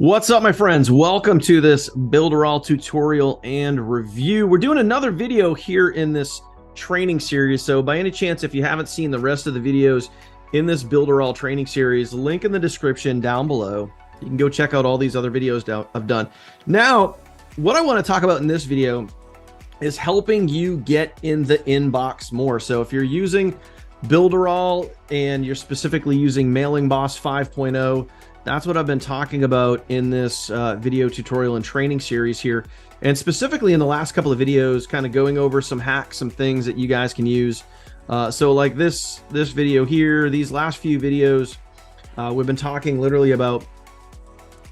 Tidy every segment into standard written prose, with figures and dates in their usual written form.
What's up, my friends? Welcome to this Builderall tutorial and review. We're doing another video here in this training series. So by any chance, if you haven't seen the rest of the videos in this Builderall training series, link in the description down below. You can go check out all these other videos I've done. Now, what I want to talk about in this video is helping you get in the inbox more. So if you're using Builderall and you're specifically using Mailingboss 5.0, that's what I've been talking about in this video tutorial and training series here. And specifically in the last couple of videos, kind of going over some hacks, some things that you guys can use. So like this video here, these last few videos, we've been talking literally about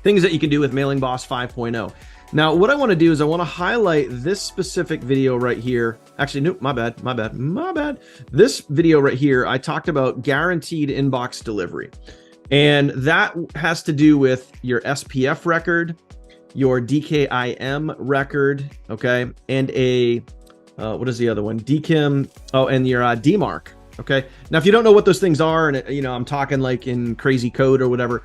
things that you can do with Mailingboss 5.0. Now, what I want to do is I want to highlight this specific video right here. Actually, nope, my bad. This video right here, I talked about guaranteed inbox delivery. And that has to do with your SPF record, your DKIM record, okay, and a, what is the other one? DKIM, oh, and your DMARC, okay? Now, if you don't know what those things are, and you know, I'm talking like in crazy code or whatever,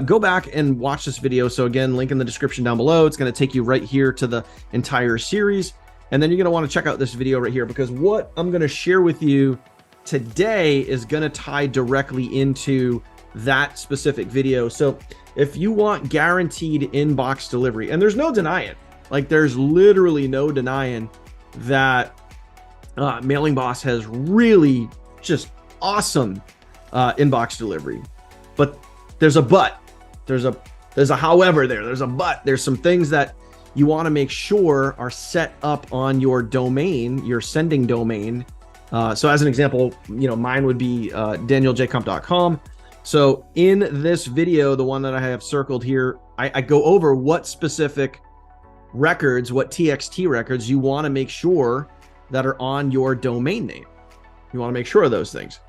go back and watch this video. So again, link in the description down below. It's going to take you right here to the entire series. And then you're going to want to check out this video right here, because what I'm going to share with you today is going to tie directly into that specific video. So if you want guaranteed inbox delivery, and there's no denying, like there's literally no denying that Mailingboss has really just awesome inbox delivery. But there's a but, there's a however there, there's a but. There's some things that you want to make sure are set up on your domain, your sending domain. So as an example, you know, mine would be danieljcomp.com. So in this video, the one that I have circled here, I go over what specific records, what TXT records you want to make sure that are on your domain name. You want to make sure of those things.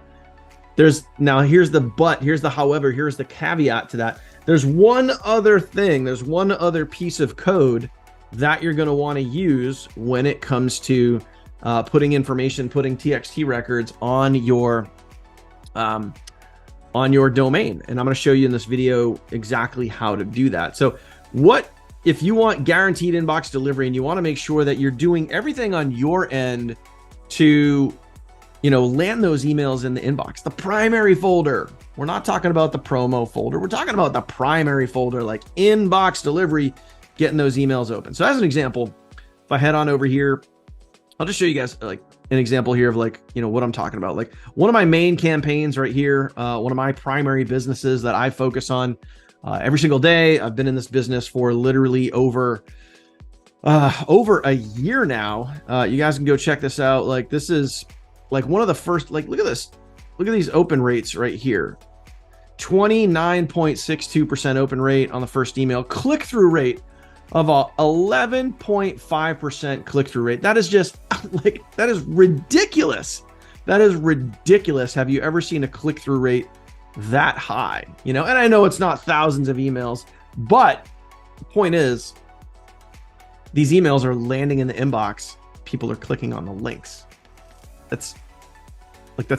Now here's the but, here's the however, here's the caveat to that. There's one other thing, there's one other piece of code that you're going to want to use when it comes to putting information, putting TXT records on your domain. And I'm going to show you in this video exactly how to do that. So if you want guaranteed inbox delivery and you want to make sure that you're doing everything on your end to, you know, land those emails in the inbox, the primary folder, we're not talking about the promo folder. We're talking about the primary folder, like inbox delivery, getting those emails open. So as an example, if I head on over here, I'll just show you guys like an example here of like, you know, what I'm talking about. Like one of my main campaigns right here, one of my primary businesses that I focus on every single day. I've been in this business for literally over a year now. You guys can go check this out. Like this is like one of the first, like, look at this. Look at these open rates right here. 29.62% open rate on the first email. Click-through rate of a 11.5% click-through rate. That is just like, that is ridiculous. That is ridiculous. Have you ever seen a click-through rate that high? You know, and I know it's not thousands of emails, but the point is these emails are landing in the inbox. People are clicking on the links. That's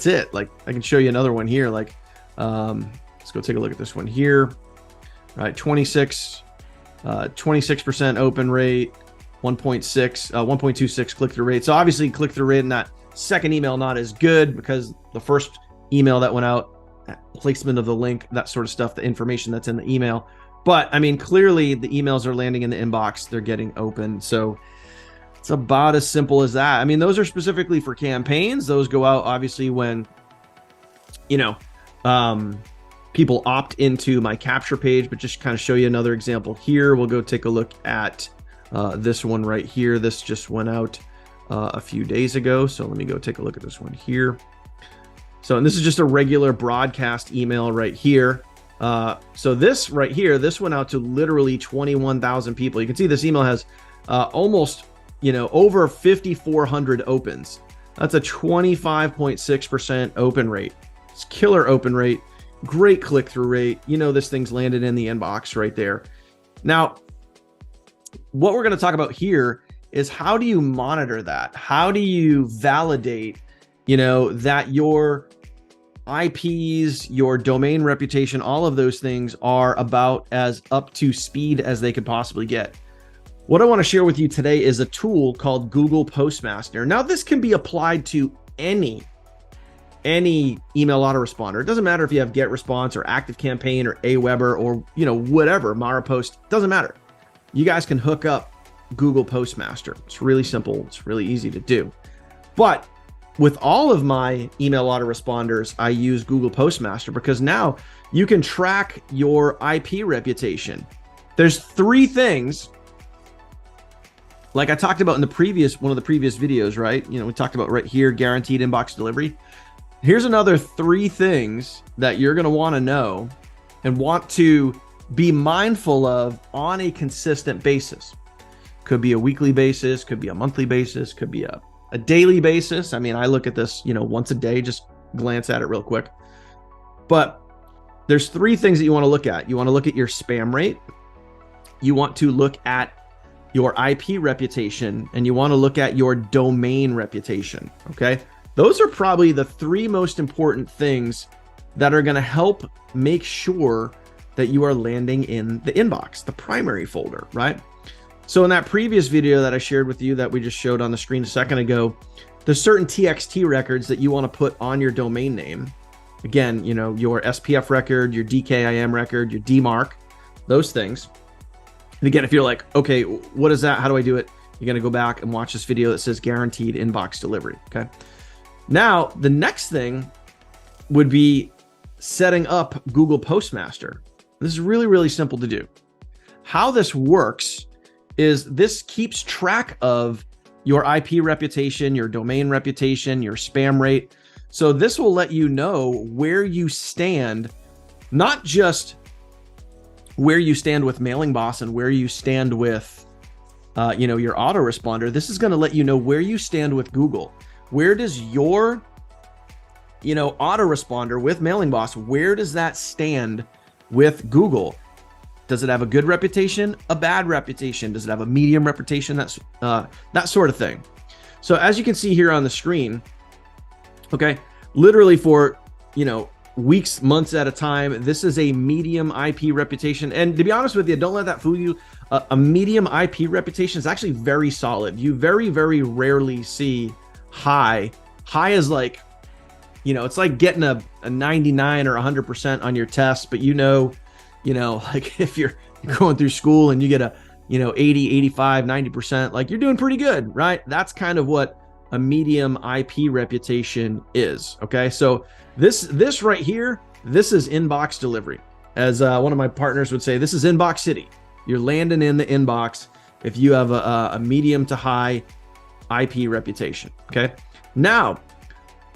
it. Like I can show you another one here. Like, let's go take a look at this one here. All right. 26% open rate, 1.26 click-through rate. So obviously click-through rate in that second email not as good, because the first email that went out, placement of the link, that sort of stuff, the information that's in the email. But I mean, clearly the emails are landing in the inbox, they're getting open. So it's about as simple as that. I mean, those are specifically for campaigns. Those go out obviously when, you know, people opt into my capture page. But just kind of show you another example here, we'll go take a look at this one right here. This just went out a few days ago. So let me go take a look at this one here. So, and this is just a regular broadcast email right here. So this right here, this went out to literally 21,000 people. You can see this email has almost, you know, over 5,400 opens. That's a 25.6% open rate. It's killer open rate. Great click-through rate. You know, this thing's landed in the inbox right there. Now, what we're going to talk about here is how do you monitor that? How do you validate, you know, that your IPs, your domain reputation, all of those things are about as up to speed as they could possibly get. What I want to share with you today is a tool called Google Postmaster. Now, this can be applied to any email autoresponder. It doesn't matter if you have GetResponse or ActiveCampaign or Aweber or, whatever, MaraPost, doesn't matter. You guys can hook up Google Postmaster. It's really simple. It's really easy to do. But with all of my email autoresponders, I use Google Postmaster because now you can track your IP reputation. There's 3 things, like I talked about in one of the previous videos, right? We talked about right here, guaranteed inbox delivery. Here's another 3 things that you're going to want to know and want to be mindful of on a consistent basis. Could be a weekly basis, could be a monthly basis, could be a daily basis. I mean, I look at this, once a day, just glance at it real quick. But there's 3 things that you want to look at. You want to look at your spam rate. You want to look at your IP reputation, and you want to look at your domain reputation. Okay. Those are probably the 3 most important things that are going to help make sure that you are landing in the inbox, the primary folder, right? So in that previous video that I shared with you that we just showed on the screen a second ago, there's certain TXT records that you want to put on your domain name. Again, your SPF record, your DKIM record, your DMARC, those things. And again, if you're like, okay, what is that? How do I do it? You're going to go back and watch this video that says guaranteed inbox delivery. Okay. Now, the next thing would be setting up Google Postmaster. This is really, really simple to do. How this works is this keeps track of your IP reputation, your domain reputation, your spam rate. So this will let you know where you stand, not just where you stand with Mailingboss and where you stand with, your autoresponder. This is going to let you know where you stand with Google. Where does your, autoresponder with Mailingboss, where does that stand with Google? Does it have a good reputation, a bad reputation? Does it have a medium reputation? That's that sort of thing. So as you can see here on the screen, okay, literally for, weeks, months at a time, this is a medium IP reputation. And to be honest with you, don't let that fool you. A medium IP reputation is actually very solid. You very, very rarely see high. High is like, it's like getting a 99 or 100% on your test, but like if you're going through school and you get a, 80, 85, 90%, like you're doing pretty good, right? That's kind of what a medium IP reputation is. Okay. So this right here, this is inbox delivery. As one of my partners would say, this is inbox city. You're landing in the inbox if you have a medium to high IP reputation. Okay. Now,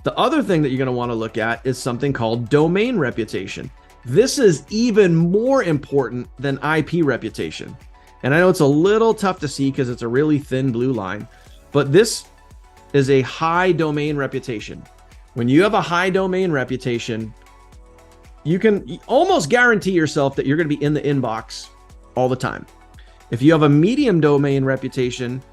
the other thing that you're going to want to look at is something called domain reputation. This is even more important than IP reputation. And I know it's a little tough to see because it's a really thin blue line, but this is a high domain reputation. When you have a high domain reputation, you can almost guarantee yourself that you're going to be in the inbox all the time. If you have a medium domain reputation,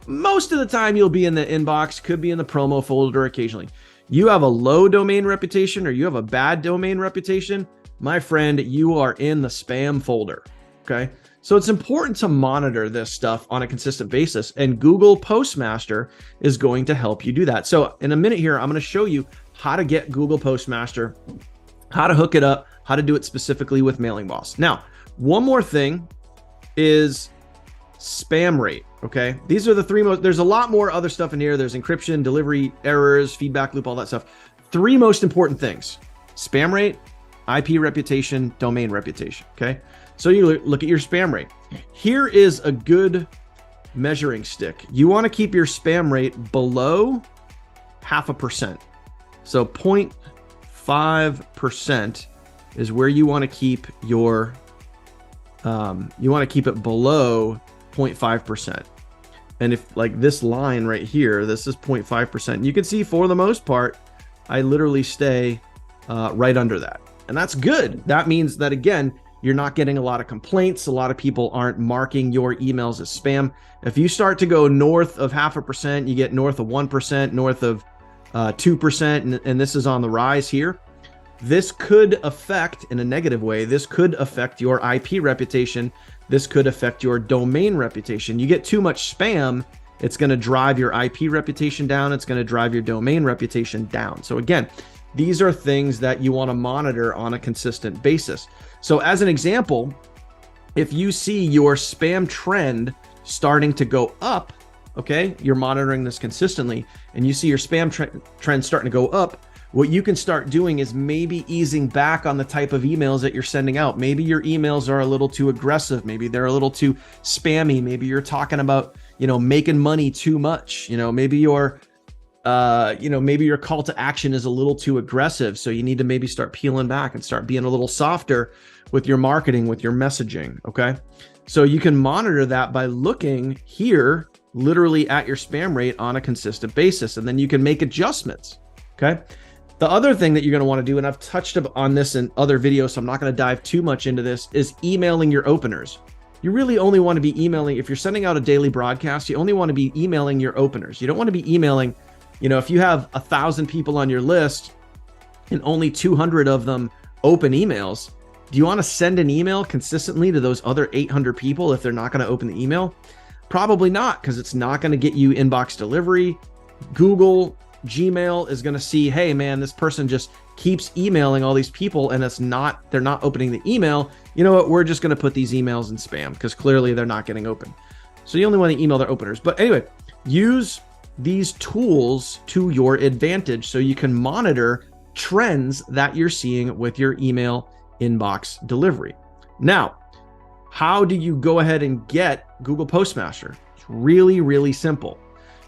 most of the time you'll be in the inbox, could be in the promo folder occasionally. You have a low domain reputation or you have a bad domain reputation, my friend, you are in the spam folder. Okay. So it's important to monitor this stuff on a consistent basis, and Google Postmaster is going to help you do that. So in a minute here, I'm going to show you how to get Google Postmaster, how to hook it up, how to do it specifically with Mailingboss. Now, one more thing is spam rate. Okay. These are the 3 most, there's a lot more other stuff in here. There's encryption, delivery errors, feedback loop, all that stuff. 3 most important things: spam rate, IP reputation, domain reputation. Okay. So you look at your spam rate. Here is a good measuring stick. You want to keep your spam rate below 0.5%. So 0.5% is where you want to keep your, you want to keep it below 0.5%. And if like this line right here, this is 0.5%. You can see for the most part, I literally stay right under that. And that's good. That means that, again, you're not getting a lot of complaints. A lot of people aren't marking your emails as spam. If you start to go north of 0.5%, you get north of 1%, north of 2%, and this is on the rise here, This could affect, in a negative way, this could affect your IP reputation. This could affect your domain reputation. You get too much spam, it's going to drive your IP reputation down. It's going to drive your domain reputation down. So again, these are things that you want to monitor on a consistent basis. So as an example, if you see your spam trend starting to go up, okay, you're monitoring this consistently, and you see your spam trend starting to go up, what you can start doing is maybe easing back on the type of emails that you're sending out. Maybe your emails are a little too aggressive. Maybe they're a little too spammy. Maybe you're talking about, making money too much. Maybe your call to action is a little too aggressive. So you need to maybe start peeling back and start being a little softer with your marketing, with your messaging. Okay. So you can monitor that by looking here literally at your spam rate on a consistent basis, and then you can make adjustments. Okay. The other thing that you're going to want to do, and I've touched on this in other videos, so I'm not going to dive too much into this, is emailing your openers. You really only want to be emailing, if you're sending out a daily broadcast, you only want to be emailing your openers. You don't want to be emailing, if you have 1,000 people on your list and only 200 of them open emails, do you want to send an email consistently to those other 800 people if they're not going to open the email? Probably not, because it's not going to get you inbox delivery. Google, Gmail is going to see, hey man, this person just keeps emailing all these people and they're not opening the email. You know what? We're just going to put these emails in spam because clearly they're not getting open. So you only want to email their openers. But anyway, use these tools to your advantage so you can monitor trends that you're seeing with your email inbox delivery. Now, how do you go ahead and get Google Postmaster? It's really, really simple.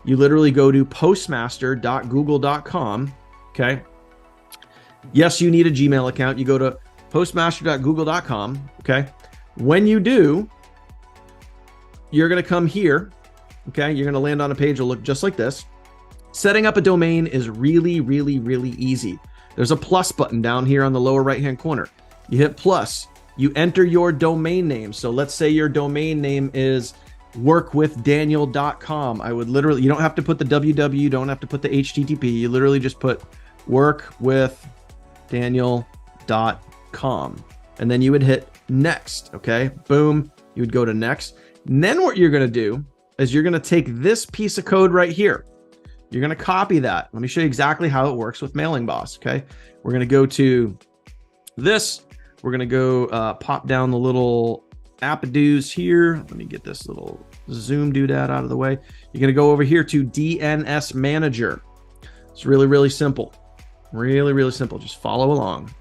You literally go to postmaster.google.com. Okay. Yes, you need a Gmail account. You go to postmaster.google.com. Okay. When you do, you're going to come here. Okay. You're going to land on a page that'll look just like this. Setting up a domain is really, really, really easy. There's a plus button down here on the lower right-hand corner. You hit plus, you enter your domain name. So let's say your domain name is workwithdaniel.com. I would literally, you don't have to put the www, you don't have to put the HTTP. You literally just put workwithdaniel.com. And then you would hit next. Okay. Boom. You would go to next. And then what you're going to do is you're going to take this piece of code right here. You're going to copy that. Let me show you exactly how it works with Mailingboss. Okay. We're going to go to this. We're going to go pop down the little app-a-doos here. Let me get this little Zoom doodad out of the way. You're going to go over here to DNS Manager. It's really, really simple. Really, really simple. Just follow along.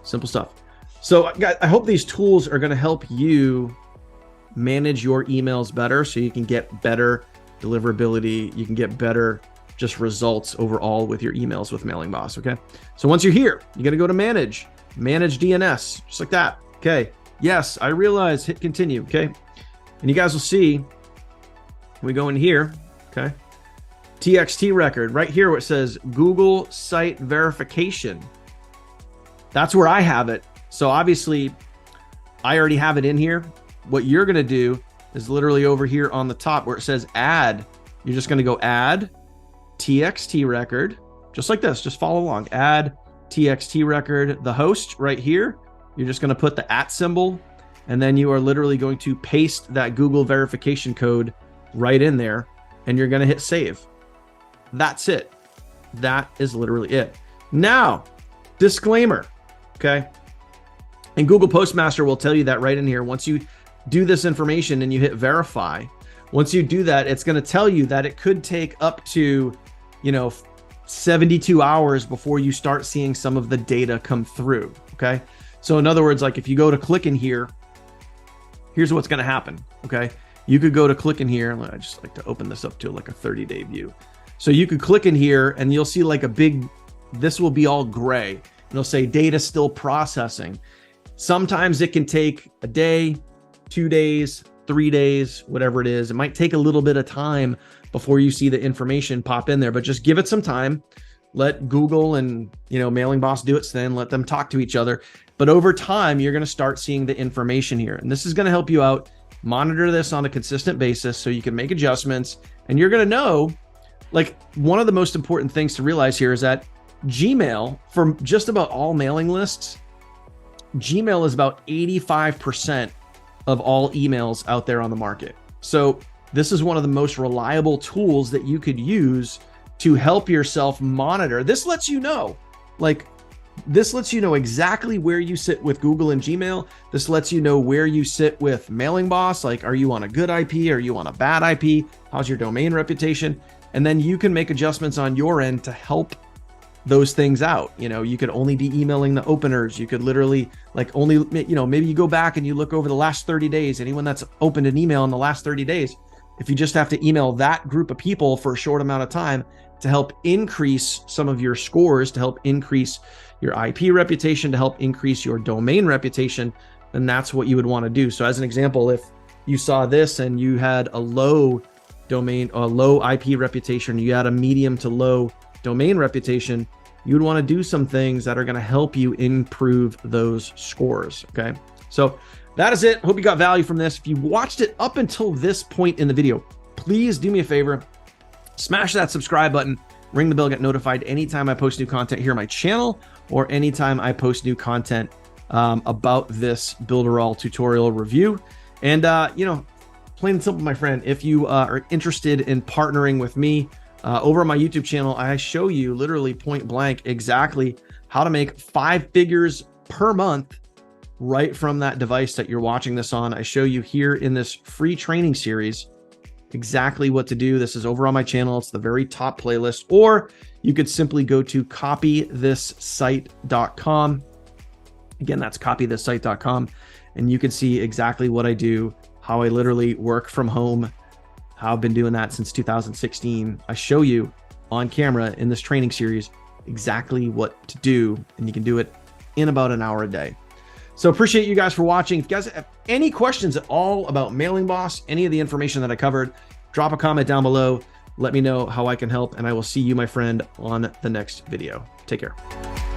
Simple stuff. So I hope these tools are going to help you manage your emails better so you can get better deliverability. You can get better just results overall with your emails with Mailingboss. Okay. So once you're here, you're going to go to manage DNS, just like that. Okay. Yes, I realize, hit continue. Okay. And you guys will see, we go in here. Okay. TXT record right here where it says Google site verification. That's where I have it. So obviously I already have it in here. What you're going to do is literally over here on the top where it says add. You're just going to go add TXT record, just like this. Just follow along. Add TXT record, the host right here. You're just going to put the @ symbol, and then you are literally going to paste that Google verification code right in there, and you're going to hit save. That's it. That is literally it. Now, disclaimer, okay? And Google Postmaster will tell you that right in here. Once you do this information and you hit verify, once you do that, it's going to tell you that it could take up to, 72 hours before you start seeing some of the data come through. Okay. So in other words, like if you go to click in here, here's what's going to happen. Okay. You could go to click in here. I just like to open this up to like a 30-day view. So you could click in here and you'll see like a big, this will be all gray and it'll say data still processing. Sometimes it can take a day, 2 days, 3 days, whatever it is. It might take a little bit of time before you see the information pop in there, but just give it some time. Let Google and, Mailingboss do its thing. Let them talk to each other. But over time, you're going to start seeing the information here. And this is going to help you out. Monitor this on a consistent basis so you can make adjustments. And you're going to know, like, one of the most important things to realize here is that Gmail, for just about all mailing lists, Gmail is about 85% of all emails out there on the market. So this is one of the most reliable tools that you could use to help yourself monitor. This lets you know, exactly where you sit with Google and Gmail. This lets you know where you sit with Mailingboss. Like, are you on a good IP? Are you on a bad IP? How's your domain reputation? And then you can make adjustments on your end to help those things out. You could only be emailing the openers. You could literally maybe you go back and you look over the last 30 days, anyone that's opened an email in the last 30 days, if you just have to email that group of people for a short amount of time to help increase some of your scores, to help increase your IP reputation, to help increase your domain reputation, then that's what you would want to do. So as an example, if you saw this and you had a low IP reputation, you had a medium to low domain reputation, you would want to do some things that are going to help you improve those scores. Okay. So that is it. Hope you got value from this. If you watched it up until this point in the video, please do me a favor, smash that subscribe button, ring the bell, get notified anytime I post new content here on my channel, or anytime I post new content about this Builderall tutorial review. And, plain and simple, my friend, if you are interested in partnering with me, over on my YouTube channel, I show you literally point blank exactly how to make 5 figures per month right from that device that you're watching this on. I show you here in this free training series exactly what to do. This is over on my channel. It's the very top playlist, or you could simply go to copythissite.com. Again, that's copythissite.com, and you can see exactly what I do, how I literally work from home. I've been doing that since 2016. I show you on camera in this training series exactly what to do, and you can do it in about an hour a day. So appreciate you guys for watching. If you guys have any questions at all about Mailingboss, any of the information that I covered, drop a comment down below. Let me know how I can help, and I will see you, my friend, on the next video. Take care.